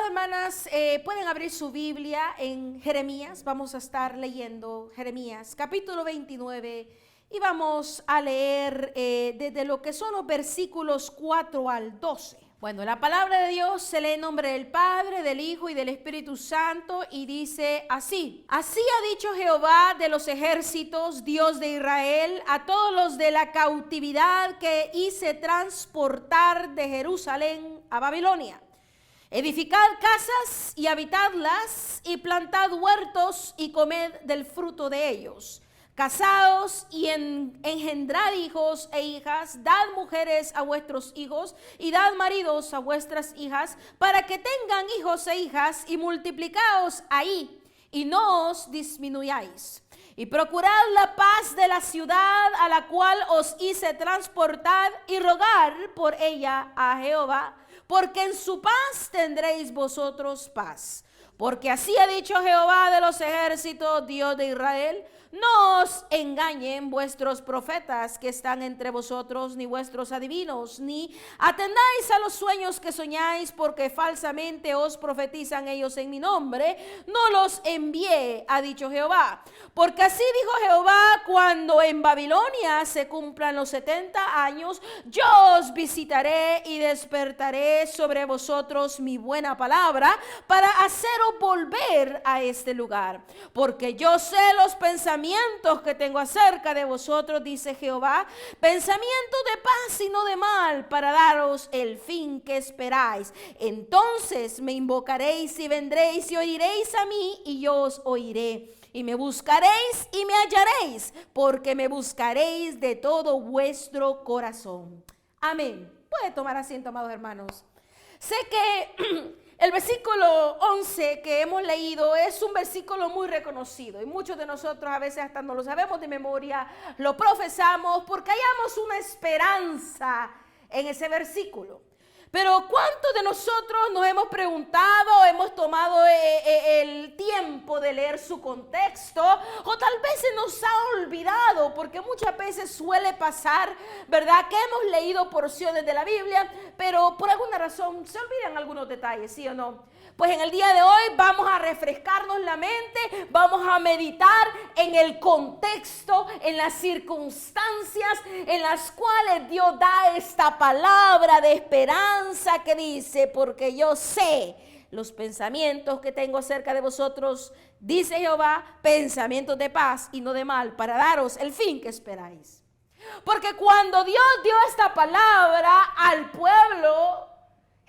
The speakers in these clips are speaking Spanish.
hermanas, pueden abrir su Biblia en Jeremías. Vamos a estar leyendo Jeremías capítulo 29 y vamos a leer desde lo que son los versículos 4 al 12. Bueno, la palabra de Dios se lee en nombre del Padre, del Hijo y del Espíritu Santo y dice así: Así ha dicho Jehová de los ejércitos, Dios de Israel, a todos los de la cautividad que hice transportar de Jerusalén a Babilonia. Edificad casas y habitadlas, y plantad huertos y comed del fruto de ellos. Casaos y engendrad hijos e hijas, dad mujeres a vuestros hijos y dad maridos a vuestras hijas, para que tengan hijos e hijas, y multiplicaos ahí, y no os disminuyáis. Y procurad la paz de la ciudad a la cual os hice transportar, y rogar por ella a Jehová, porque en su paz tendréis vosotros paz. Porque así ha dicho Jehová de los ejércitos, Dios de Israel: no os engañen vuestros profetas que están entre vosotros, ni vuestros adivinos, ni atendáis a los sueños que soñáis, porque falsamente os profetizan ellos en mi nombre. No los envié, ha dicho Jehová. Porque así dijo Jehová: cuando en Babilonia se cumplan los 70 años, yo os visitaré y despertaré sobre vosotros mi buena palabra, para haceros volver a este lugar. Porque yo sé los pensamientos que tengo acerca de vosotros, dice Jehová, pensamientos de paz y no de mal, para daros el fin que esperáis. Entonces me invocaréis y vendréis y oiréis a mí, y yo os oiré. Y me buscaréis y me hallaréis, porque me buscaréis de todo vuestro corazón. Amén. Puede tomar asiento, amados hermanos. Sé que el versículo 11 que hemos leído es un versículo muy reconocido, y muchos de nosotros a veces hasta no lo sabemos de memoria, lo profesamos porque hallamos una esperanza en ese versículo. Pero ¿cuántos de nosotros nos hemos preguntado, hemos tomado el tiempo de leer su contexto, o tal vez se nos ha olvidado? Porque muchas veces suele pasar, ¿verdad?, que hemos leído porciones de la Biblia, pero por alguna razón se olvidan algunos detalles, ¿sí o no? Pues en el día de hoy vamos a refrescarnos la mente, vamos a meditar en el contexto, en las circunstancias en las cuales Dios da esta palabra de esperanza que dice: porque yo sé los pensamientos que tengo acerca de vosotros, dice Jehová, pensamientos de paz y no de mal, para daros el fin que esperáis. Porque cuando Dios dio esta palabra al pueblo,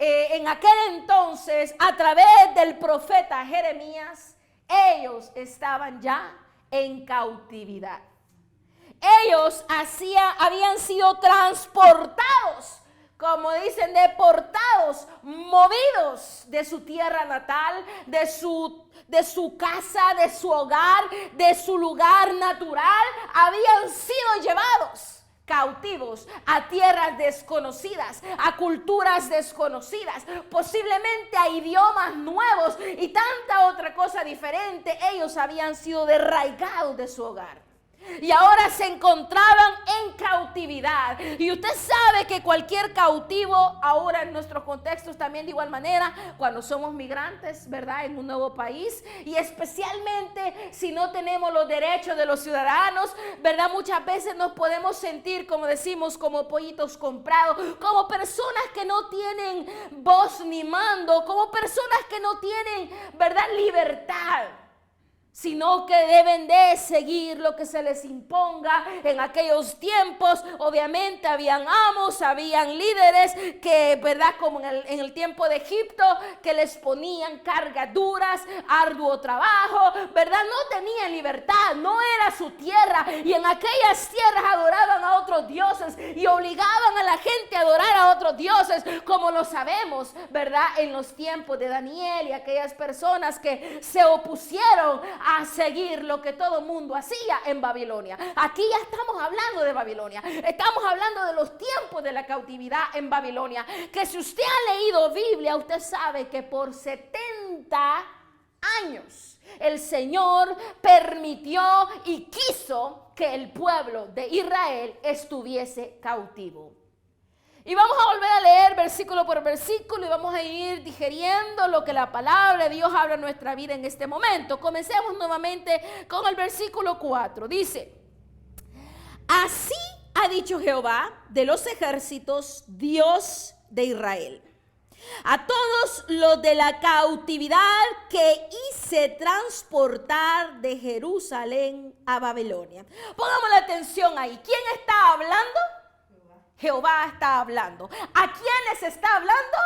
en aquel entonces, a través del profeta Jeremías, ellos estaban ya en cautividad. Ellos habían sido transportados, como dicen, deportados, movidos de su tierra natal, de su casa, de su hogar, de su lugar natural. Habían sido llevados cautivos a tierras desconocidas, a culturas desconocidas, posiblemente a idiomas nuevos y tanta otra cosa diferente. Ellos habían sido desarraigados de su hogar y ahora se encontraban en cautividad. Y usted sabe que cualquier cautivo, ahora en nuestros contextos también de igual manera, cuando somos migrantes, ¿verdad?, en un nuevo país, y especialmente si no tenemos los derechos de los ciudadanos, ¿verdad?, muchas veces nos podemos sentir, como decimos, como pollitos comprados, como personas que no tienen voz ni mando, como personas que no tienen, ¿verdad?, libertad, sino que deben de seguir lo que se les imponga. En aquellos tiempos obviamente habían amos, habían líderes que, ¿verdad?, como en el tiempo de Egipto, que les ponían cargas duras, arduo trabajo, ¿verdad? No tenían libertad, no era su tierra, y en aquellas tierras adoraban a otros dioses y obligaban a la gente a adorar a otros dioses, como lo sabemos, ¿verdad?, en los tiempos de Daniel y aquellas personas que se opusieron a seguir lo que todo mundo hacía en Babilonia. Aquí ya estamos hablando de Babilonia, estamos hablando de los tiempos de la cautividad en Babilonia, que si usted ha leído Biblia, usted sabe que por 70 años el Señor permitió y quiso que el pueblo de Israel estuviese cautivo. Y vamos a volver a leer versículo por versículo y vamos a ir digiriendo lo que la palabra de Dios habla en nuestra vida en este momento. Comencemos nuevamente con el versículo 4. Dice: así ha dicho Jehová de los ejércitos, Dios de Israel, a todos los de la cautividad que hice transportar de Jerusalén a Babilonia. Pongamos la atención ahí. ¿Quién está hablando? Jehová está hablando. ¿A quiénes está hablando?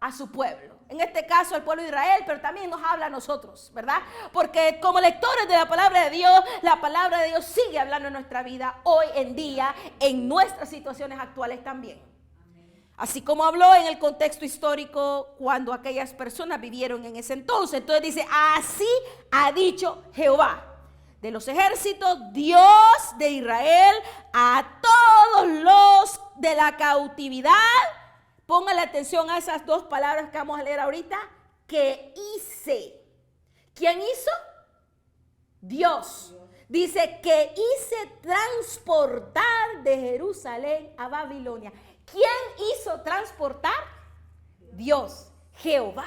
A su pueblo. En este caso al pueblo de Israel, pero también nos habla a nosotros, ¿verdad? Porque como lectores de la palabra de Dios sigue hablando en nuestra vida hoy en día, en nuestras situaciones actuales también. Así como habló en el contexto histórico cuando aquellas personas vivieron en ese entonces. Entonces dice: así ha dicho Jehová de los ejércitos, Dios de Israel, a todos los de la cautividad. Póngale atención a esas dos palabras que vamos a leer ahorita. Que hice. ¿Quién hizo? Dios. Dice que hice transportar de Jerusalén a Babilonia. ¿Quién hizo transportar? Dios, Jehová.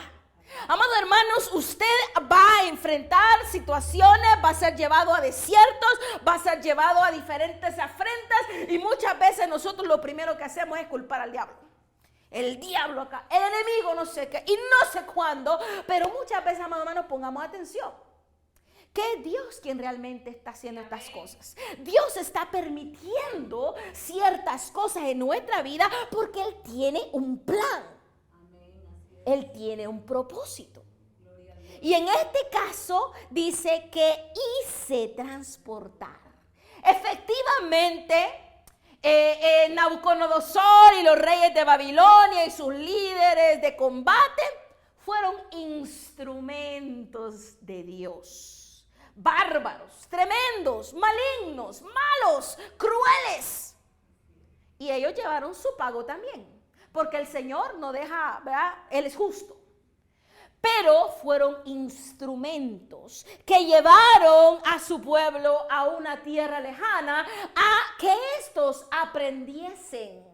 Amados hermanos, usted va a enfrentar situaciones, va a ser llevado a desiertos, va a ser llevado a diferentes afrentas, y muchas veces nosotros lo primero que hacemos es culpar al diablo. El diablo acá, el enemigo no sé qué y no sé cuándo, pero muchas veces, amados hermanos, pongamos atención. Que es Dios quien realmente está haciendo estas cosas. Dios está permitiendo ciertas cosas en nuestra vida porque Él tiene un plan. Él tiene un propósito. Y en este caso dice que hice transportar. Efectivamente, Nabucodonosor y los reyes de Babilonia y sus líderes de combate fueron instrumentos de Dios. Bárbaros, tremendos, malignos, malos, crueles. Y ellos llevaron su pago también. Porque el Señor no deja, ¿verdad? Él es justo. Pero fueron instrumentos que llevaron a su pueblo a una tierra lejana, a que estos aprendiesen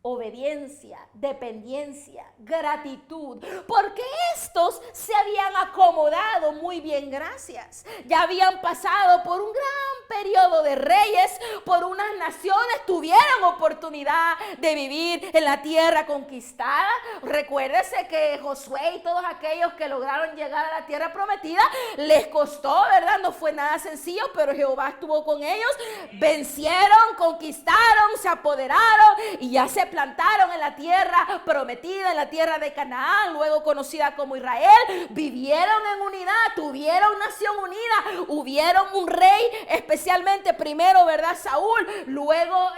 obediencia, dependencia, gratitud, porque estos se habían acomodado muy bien, gracias. Ya habían pasado por un gran periodo de reyes, por unas naciones, tuvieron oportunidad de vivir en la tierra conquistada. Recuérdese que Josué y todos aquellos que lograron llegar a la tierra prometida, les costó, ¿verdad? No fue nada sencillo, pero Jehová estuvo con ellos, vencieron, conquistaron, se apoderaron y ya se plantaron en la tierra prometida, en la tierra de Canaán, luego conocida como Israel. Vivieron en unidad, tuvieron nación unida, hubieron un rey, especialmente primero, ¿verdad? Saúl, luego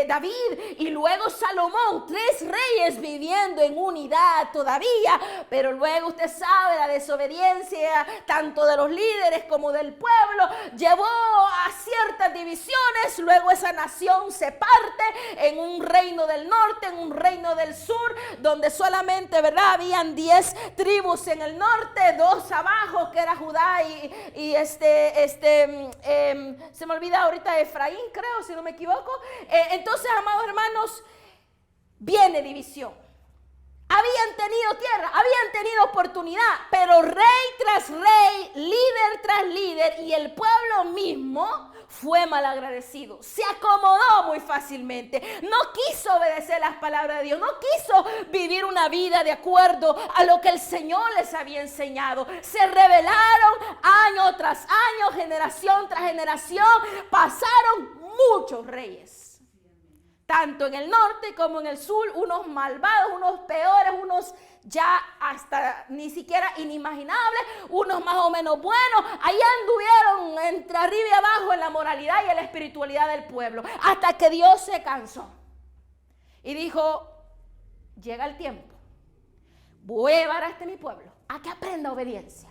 David y luego Salomón, 3 reyes viviendo en unidad todavía, pero luego usted sabe la desobediencia tanto de los líderes como del pueblo llevó a ciertas divisiones. Luego esa nación se parte en un reino del norte, en un reino del sur, donde solamente, ¿verdad?, habían 10 tribus en el norte, 2 abajo, que era Judá y se me olvida ahorita Efraín, creo, si no me equivoco. Entonces, amados hermanos, viene división. Habían tenido tierra, habían tenido oportunidad, pero rey tras rey, líder tras líder, y el pueblo mismo fue malagradecido. Se acomodó muy fácilmente. No quiso obedecer las palabras de Dios. No quiso vivir una vida de acuerdo a lo que el Señor les había enseñado. Se rebelaron año tras año, generación tras generación. Pasaron muchos reyes, tanto en el norte como en el sur, unos malvados, unos peores, unos ya hasta ni siquiera inimaginables, unos más o menos buenos. Allá anduvieron entre arriba y abajo en la moralidad y en la espiritualidad del pueblo, hasta que Dios se cansó y dijo: llega el tiempo, voy a llevar a mi pueblo a que aprenda obediencia,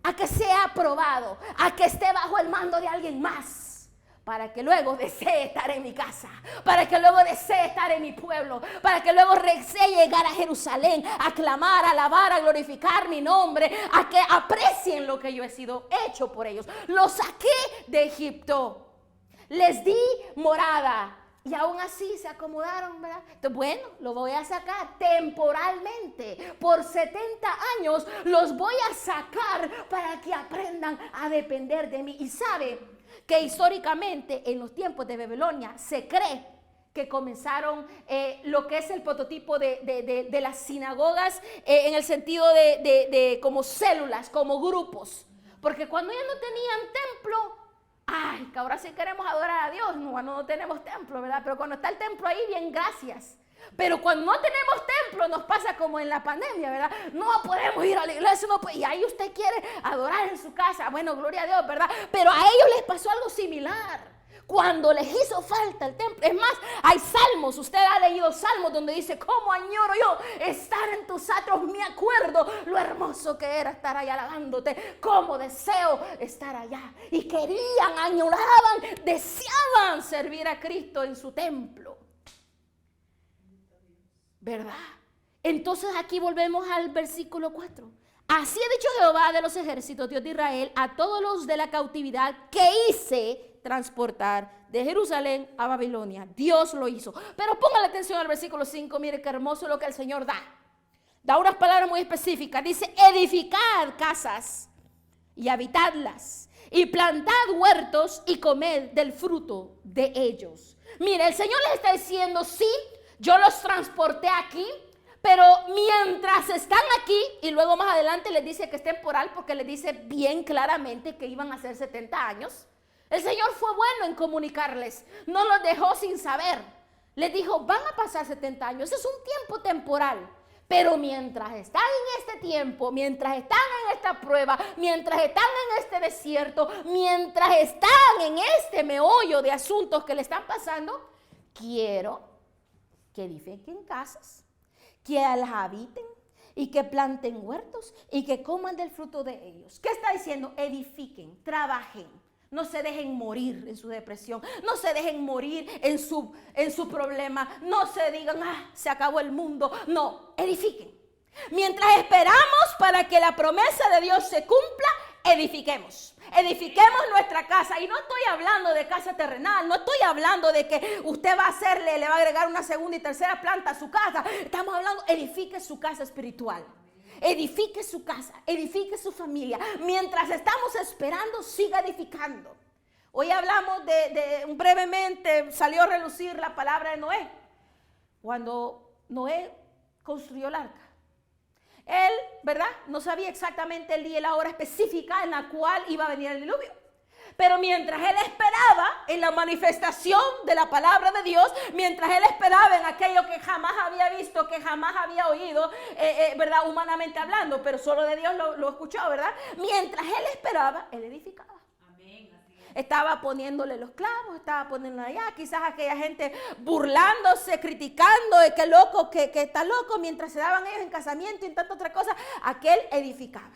a que sea aprobado, a que esté bajo el mando de alguien más, para que luego desee estar en mi casa, para que luego desee estar en mi pueblo, para que luego desee llegar a Jerusalén, a clamar, a alabar, a glorificar mi nombre, a que aprecien lo que yo he sido hecho por ellos. Los saqué de Egipto, les di morada, Y aún así se acomodaron, ¿verdad? Entonces, bueno, lo voy a sacar temporalmente. Por 70 años los voy a sacar para que aprendan a depender de mí. Y sabe que históricamente en los tiempos de Babilonia se cree que comenzaron lo que es el prototipo de las sinagogas en el sentido de como células, como grupos. Porque cuando ellos no tenían templo, ay, que ahora sí queremos adorar a Dios, no, cuando no tenemos templo, ¿verdad? Pero cuando está el templo ahí, bien, gracias. Pero cuando no tenemos templo, nos pasa como en la pandemia, ¿verdad? No podemos ir a la iglesia, y ahí usted quiere adorar en su casa. Bueno, gloria a Dios, ¿verdad? Pero a ellos les pasó algo similar. Cuando les hizo falta el templo. Es más, hay salmos, usted ha leído salmos donde dice, ¿cómo añoro yo estar en tus atrios? Me acuerdo lo hermoso que era estar allá alabándote, cómo deseo estar allá. Y querían, añoraban, deseaban servir a Cristo en su templo, ¿verdad? Entonces aquí volvemos al versículo 4. Así ha dicho Jehová de los ejércitos, Dios de Israel, a todos los de la cautividad que hice transportar de Jerusalén a Babilonia. Dios lo hizo. Pero póngale atención al versículo 5. Mire qué hermoso lo que el Señor da. Da unas palabras muy específicas. Dice, edificad casas y habitadlas, y plantad huertos y comed del fruto de ellos. Mire, el Señor les está diciendo, sí, yo los transporté aquí, pero mientras están aquí, y luego más adelante les dice que es temporal, porque les dice bien claramente que iban a ser 70 años. El Señor fue bueno en comunicarles, no los dejó sin saber. Les dijo, van a pasar 70 años, es un tiempo temporal. Pero mientras están en este tiempo, mientras están en esta prueba, mientras están en este desierto, mientras están en este meollo de asuntos que le están pasando, quiero que edifiquen casas, que las habiten y que planten huertos y que coman del fruto de ellos. ¿Qué está diciendo? Edifiquen, trabajen. No se dejen morir en su depresión, no se dejen morir en su problema, no se digan, se acabó el mundo. No, edifiquen. Mientras esperamos para que la promesa de Dios se cumpla, edifiquemos. Edifiquemos nuestra casa. Y no estoy hablando de casa terrenal, no estoy hablando de que usted va a hacerle, le va a agregar una segunda y tercera planta a su casa. Estamos hablando, edifique su casa espiritual. Edifique su casa, edifique su familia. Mientras estamos esperando, siga edificando. Hoy hablamos brevemente, salió a relucir la palabra de Noé. Cuando Noé construyó el arca. Él, ¿verdad? No sabía exactamente el día y la hora específica en la cual iba a venir el diluvio. Pero mientras él esperaba en la manifestación de la palabra de Dios, mientras él esperaba en aquello que jamás había visto, que jamás había oído, ¿verdad? Humanamente hablando, pero solo de Dios lo escuchó, ¿verdad? Mientras él esperaba, él edificaba. Estaba poniéndole los clavos, estaba poniéndole allá, quizás aquella gente burlándose, criticando de qué loco, que está loco, mientras se daban ellos en casamiento y tanta otra cosa. Aquel edificaba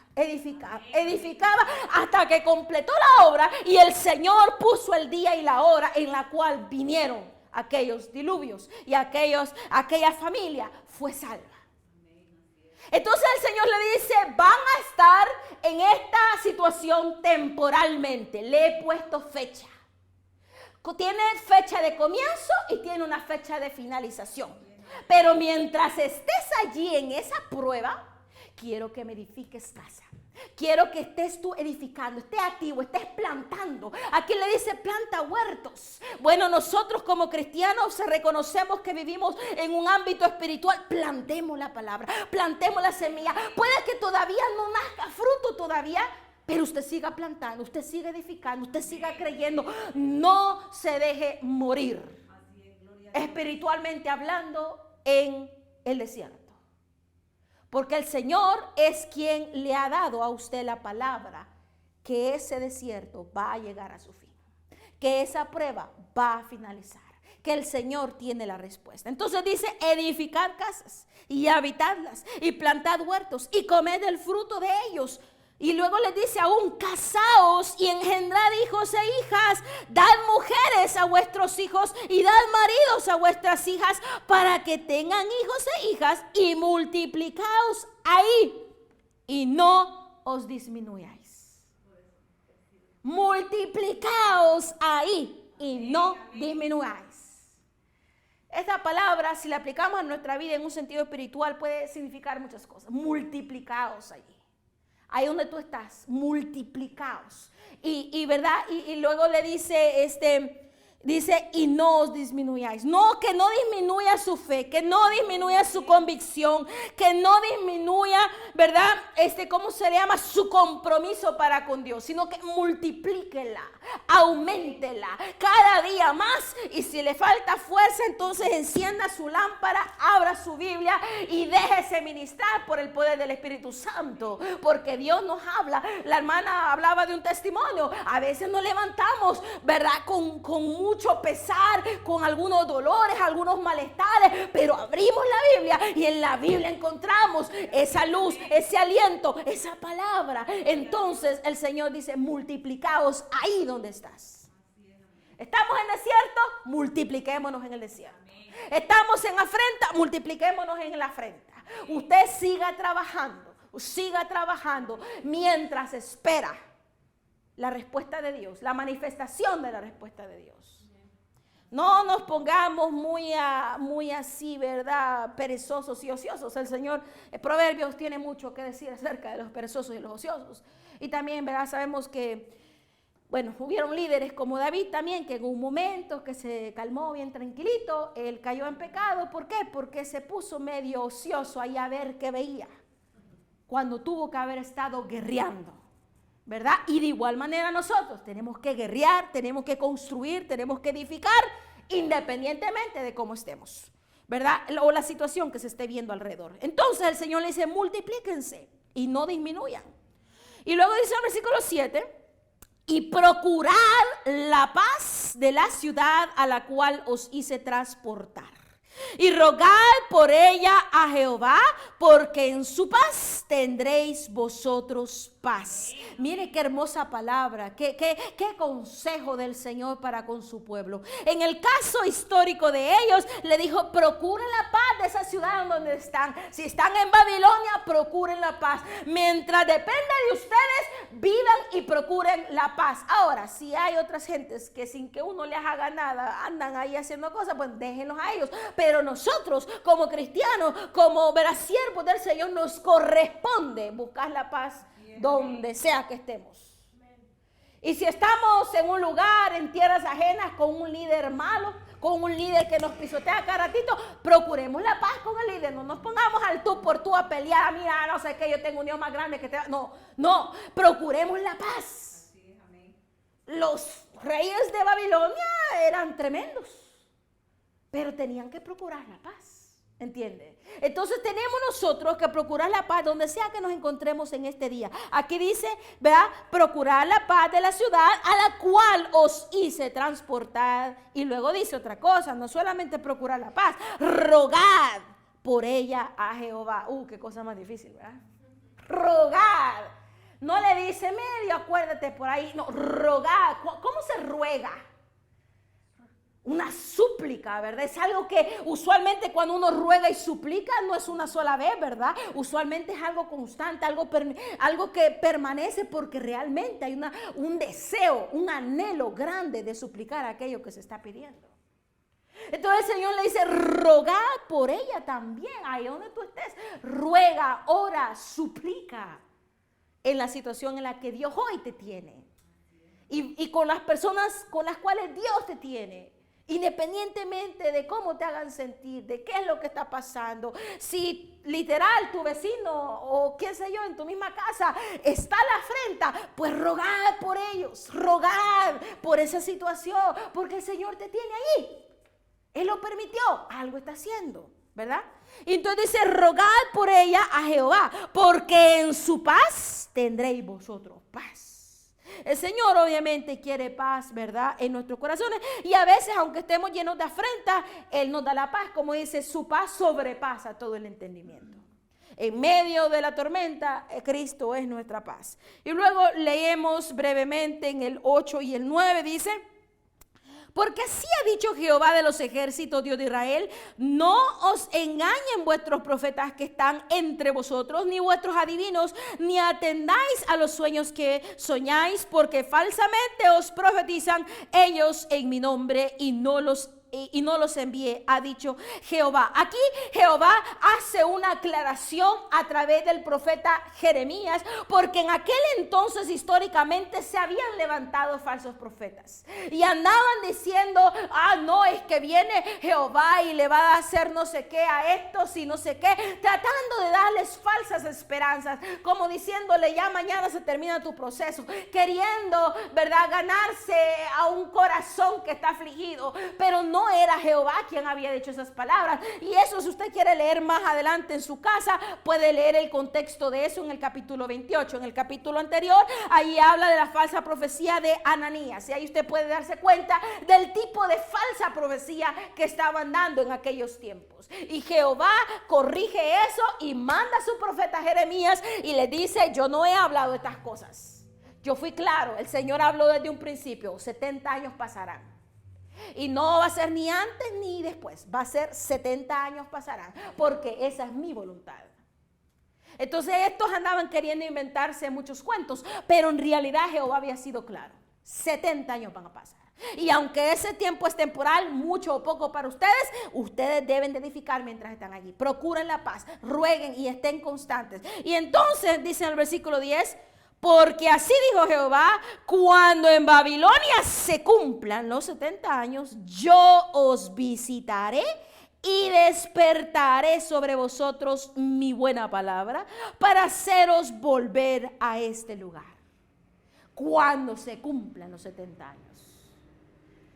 hasta que completó la obra y el Señor puso el día y la hora en la cual vinieron aquellos diluvios y aquella familia fue salva. Entonces el Señor le dice, van a estar en esta situación temporalmente. Le he puesto fecha. Tiene fecha de comienzo y tiene una fecha de finalización. Pero mientras estés allí en esa prueba, quiero que me edifiques casa. Quiero que estés tú edificando, estés activo, estés plantando. Aquí le dice planta huertos. Bueno, nosotros como cristianos reconocemos que vivimos en un ámbito espiritual. Plantemos la palabra, plantemos la semilla. Puede que todavía no nazca fruto todavía, pero usted siga plantando, usted siga edificando, usted siga creyendo. No se deje morir espiritualmente hablando en el desierto. Porque el Señor es quien le ha dado a usted la palabra que ese desierto va a llegar a su fin, que esa prueba va a finalizar, que el Señor tiene la respuesta. Entonces dice, edificar casas y habitarlas y plantad huertos y comed del fruto de ellos. Y luego les dice aún, casaos y engendrad hijos e hijas, dad mujeres a vuestros hijos y dad maridos a vuestras hijas para que tengan hijos e hijas y multiplicaos ahí y no os disminuyáis. Multiplicaos ahí y no disminuyáis. Esta palabra, si la aplicamos a nuestra vida en un sentido espiritual, puede significar muchas cosas. Multiplicaos allí. Ahí donde tú estás, multiplicaos. Y verdad, y luego le dice, dice, y no os disminuyáis. No, que no disminuya su fe, que no disminuya su convicción, que no disminuya, ¿verdad? ¿Cómo se le llama? Su compromiso para con Dios, sino que multiplíquela, auméntela cada día más. Y si le falta fuerza, entonces encienda su lámpara, abra su Biblia y déjese ministrar por el poder del Espíritu Santo, porque Dios nos habla. La hermana hablaba de un testimonio. A veces nos levantamos, ¿verdad? Con mucho pesar, con algunos dolores, algunos malestares, pero abrimos la Biblia y en la Biblia encontramos esa luz, ese aliento, esa palabra. Entonces el Señor dice, multiplicaos ahí donde estás. Estamos en desierto, multipliquémonos en el desierto. Estamos en afrenta, multipliquémonos en la afrenta. Usted siga trabajando mientras espera la respuesta de Dios, la manifestación de la respuesta de Dios. No nos pongamos muy así, ¿verdad? Perezosos y ociosos. El Señor, Proverbios tiene mucho que decir acerca de los perezosos y los ociosos. Y también, ¿verdad? Sabemos que, bueno, hubieron líderes como David también, que en un momento que se calmó bien tranquilito, él cayó en pecado. ¿Por qué? Porque se puso medio ocioso ahí a ver qué veía, cuando tuvo que haber estado guerreando, ¿verdad? Y de igual manera nosotros tenemos que guerrear, tenemos que construir, tenemos que edificar, independientemente de cómo estemos, ¿verdad? O la situación que se esté viendo alrededor. Entonces el Señor le dice, multiplíquense y no disminuyan. Y luego dice el versículo 7, y procurad la paz de la ciudad a la cual os hice transportar. Y rogad por ella a Jehová, porque en su paz tendréis vosotros paz. Mire qué hermosa palabra, qué consejo del Señor para con su pueblo. En el caso histórico de ellos, le dijo, procuren la paz de esa ciudad donde están. Si están en Babilonia, procuren la paz. Mientras dependa de ustedes, vivan y procuren la paz. Ahora, si hay otras gentes que sin que uno les haga nada, andan ahí haciendo cosas, pues déjenlos a ellos. Pero nosotros, como cristianos, como siervos del Señor, nos corresponde buscar la paz donde sea que estemos. Y si estamos en un lugar, en tierras ajenas, con un líder malo, con un líder que nos pisotea cada ratito, procuremos la paz con el líder. No nos pongamos al tú por tú a pelear. Mira, no sé qué, yo tengo un Dios más grande que te... No, procuremos la paz. Los reyes de Babilonia eran tremendos, pero tenían que procurar la paz. ¿Entiende? Entonces tenemos nosotros que procurar la paz donde sea que nos encontremos en este día. Aquí dice, ¿verdad? Procurar la paz de la ciudad a la cual os hice transportar. Y luego dice otra cosa, no solamente procurar la paz, rogad por ella a Jehová. Qué cosa más difícil, ¿verdad? Rogad. No le dice medio, acuérdate por ahí. No, rogad. ¿Cómo se ruega? Una súplica, ¿verdad? Es algo que usualmente cuando uno ruega y suplica no es una sola vez, ¿verdad? Usualmente es algo constante, algo que permanece porque realmente hay un deseo, un anhelo grande de suplicar aquello que se está pidiendo. Entonces el Señor le dice, rogad por ella también, ahí donde tú estés. Ruega, ora, suplica en la situación en la que Dios hoy te tiene. Y con las personas con las cuales Dios te tiene. Independientemente de cómo te hagan sentir, de qué es lo que está pasando, si literal tu vecino o qué sé yo en tu misma casa está a la afrenta, pues rogad por ellos, rogad por esa situación, porque el Señor te tiene ahí. Él lo permitió, algo está haciendo, ¿verdad? Y entonces dice, rogad por ella a Jehová, porque en su paz tendréis vosotros paz. El Señor obviamente quiere paz, ¿verdad? En nuestros corazones. Y a veces, aunque estemos llenos de afrenta, Él nos da la paz. Como dice, su paz sobrepasa todo el entendimiento. En medio de la tormenta, Cristo es nuestra paz. Y luego leemos brevemente en el 8 y el 9, dice... Porque así ha dicho Jehová de los ejércitos, Dios de Israel, no os engañen vuestros profetas que están entre vosotros, ni vuestros adivinos, ni atendáis a los sueños que soñáis, porque falsamente os profetizan ellos en mi nombre y no los y no los envié, ha dicho Jehová. Aquí Jehová hace una aclaración a través del profeta Jeremías, porque en aquel entonces históricamente se habían levantado falsos profetas y andaban diciendo, no, es que viene Jehová y le va a hacer no sé qué a estos y no sé qué, tratando de darles falsas esperanzas, como diciéndole, ya mañana se termina tu proceso, queriendo, ¿verdad?, ganarse a un corazón que está afligido. Pero no era Jehová quien había dicho esas palabras. Y eso, si usted quiere leer más adelante en su casa, puede leer el contexto de eso en el capítulo 28. En el capítulo anterior, ahí habla de la falsa profecía de Ananías. Y ahí usted puede darse cuenta del tipo de falsa profecía que estaban dando en aquellos tiempos. Y Jehová corrige eso y manda a su profeta Jeremías y le dice, yo no he hablado de estas cosas. Yo fui claro, el Señor habló desde un principio, 70 años pasarán. Y no va a ser ni antes ni después, va a ser 70 años pasarán, porque esa es mi voluntad. Entonces estos andaban queriendo inventarse muchos cuentos, pero en realidad Jehová había sido claro, 70 años van a pasar. Y aunque ese tiempo es temporal, mucho o poco para ustedes, ustedes deben de edificar mientras están allí. Procuren la paz, rueguen y estén constantes. Y entonces dice en el versículo 10, porque así dijo Jehová, cuando en Babilonia se cumplan los 70 años, yo os visitaré y despertaré sobre vosotros mi buena palabra para haceros volver a este lugar. Cuando se cumplan los 70 años.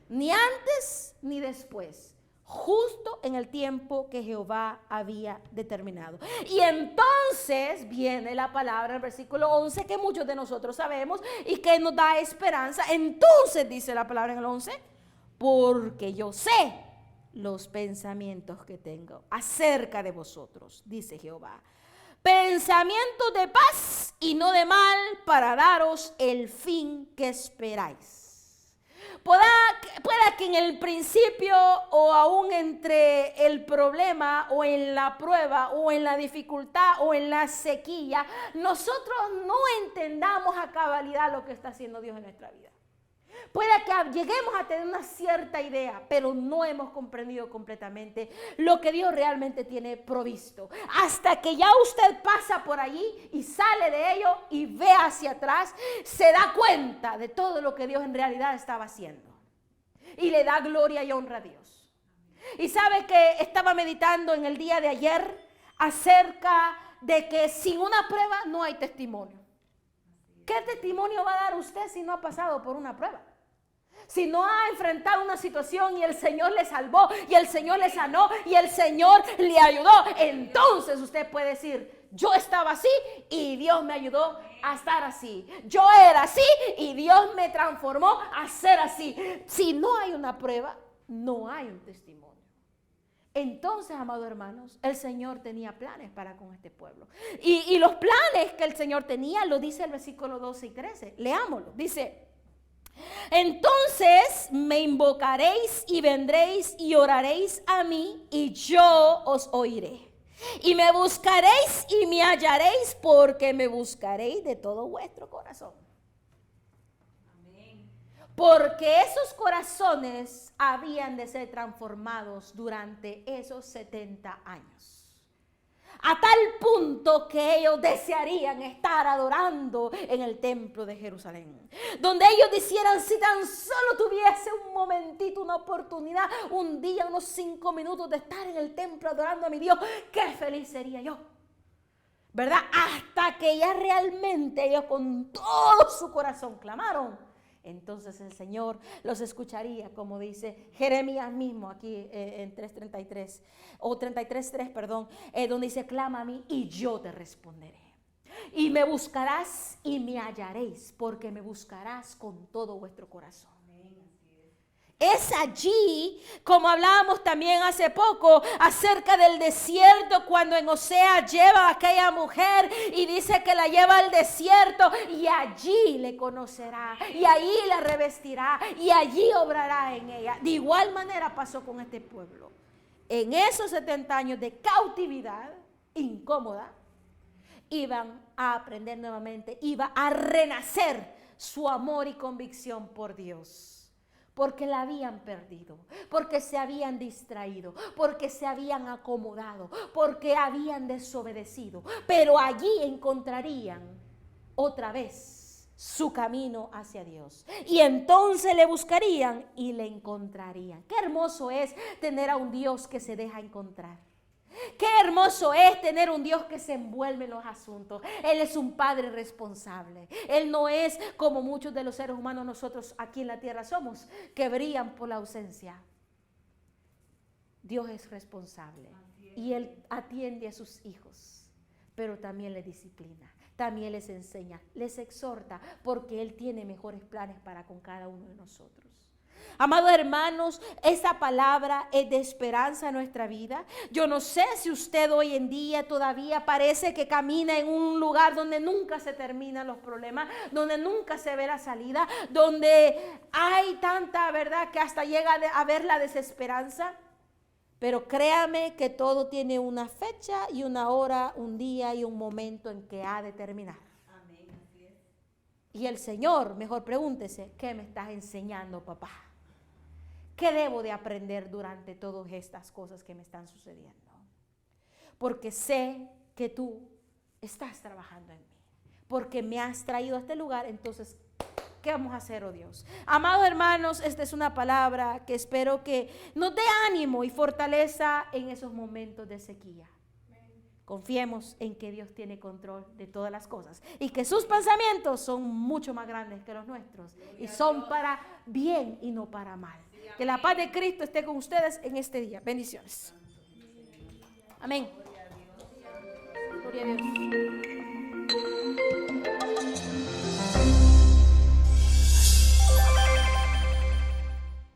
Ni antes ni después. Justo en el tiempo que Jehová había determinado. Y entonces viene la palabra, el versículo 11, que muchos de nosotros sabemos y que nos da esperanza. Entonces dice la palabra en el 11, porque yo sé los pensamientos que tengo acerca de vosotros, dice Jehová. Pensamientos de paz y no de mal, para daros el fin que esperáis. Pueda que en el principio o aún entre el problema o en la prueba o en la dificultad o en la sequía, nosotros no entendamos a cabalidad lo que está haciendo Dios en nuestra vida. Puede que lleguemos a tener una cierta idea, pero no hemos comprendido completamente lo que Dios realmente tiene provisto. Hasta que ya usted pasa por allí y sale de ello y ve hacia atrás, se da cuenta de todo lo que Dios en realidad estaba haciendo. Y le da gloria y honra a Dios. Y sabe que estaba meditando en el día de ayer acerca de que sin una prueba no hay testimonio. ¿Qué testimonio va a dar usted si no ha pasado por una prueba? Si no ha enfrentado una situación y el Señor le salvó y el Señor le sanó y el Señor le ayudó, entonces usted puede decir, yo estaba así y Dios me ayudó a estar así. Yo era así y Dios me transformó a ser así. Si no hay una prueba, no hay un testimonio. Entonces, amados hermanos, el Señor tenía planes para con este pueblo. Y los planes que el Señor tenía, lo dice el versículo 12 y 13. Leámoslo. Dice, entonces me invocaréis y vendréis y oraréis a mí y yo os oiré. Y me buscaréis y me hallaréis porque me buscaréis de todo vuestro corazón. Porque esos corazones habían de ser transformados durante esos 70 años. A tal punto que ellos desearían estar adorando en el templo de Jerusalén. Donde ellos dijeran, si tan solo tuviese un momentito, una oportunidad, un día, unos 5 minutos de estar en el templo adorando a mi Dios, qué feliz sería yo. ¿Verdad? Hasta que ya realmente ellos con todo su corazón clamaron. Entonces el Señor los escucharía, como dice Jeremías mismo aquí en 3:33, o 33:3, perdón, donde dice, clama a mí y yo te responderé. Y me buscarás y me hallaréis, porque me buscarás con todo vuestro corazón. Es allí, como hablábamos también hace poco, acerca del desierto, cuando en Oseas lleva a aquella mujer y dice que la lleva al desierto y allí le conocerá y allí la revestirá y allí obrará en ella. De igual manera pasó con este pueblo. En esos 70 años de cautividad incómoda, iban a aprender nuevamente, iba a renacer su amor y convicción por Dios. porque la habían perdido, porque se habían distraído, porque se habían acomodado, porque habían desobedecido. Pero allí encontrarían otra vez su camino hacia Dios. Y entonces le buscarían y le encontrarían. Qué hermoso es tener a un Dios que se deja encontrar. Qué hermoso es tener un Dios que se envuelve en los asuntos. Él es un Padre responsable. Él no es como muchos de los seres humanos nosotros aquí en la tierra somos, que brillan por la ausencia. Dios es responsable y Él atiende a sus hijos, pero también les disciplina, también les enseña, les exhorta, porque Él tiene mejores planes para con cada uno de nosotros. Amados hermanos, esa palabra es de esperanza en nuestra vida. Yo no sé si usted hoy en día todavía parece que camina en un lugar donde nunca se terminan los problemas, donde nunca se ve la salida, donde hay tanta verdad que hasta llega a ver la desesperanza. Pero créame que todo tiene una fecha y una hora, un día y un momento en que ha de terminar. Amén. Y el Señor, mejor pregúntese, ¿qué me estás enseñando, papá? ¿Qué debo de aprender durante todas estas cosas que me están sucediendo? Porque sé que tú estás trabajando en mí. Porque me has traído a este lugar, entonces, ¿qué vamos a hacer, oh Dios? Amados hermanos, esta es una palabra que espero que nos dé ánimo y fortaleza en esos momentos de sequía. Confiemos en que Dios tiene control de todas las cosas y que sus pensamientos son mucho más grandes que los nuestros y son para bien y no para mal. Que la paz de Cristo esté con ustedes en este día. Bendiciones. Amén. Gloria a Dios.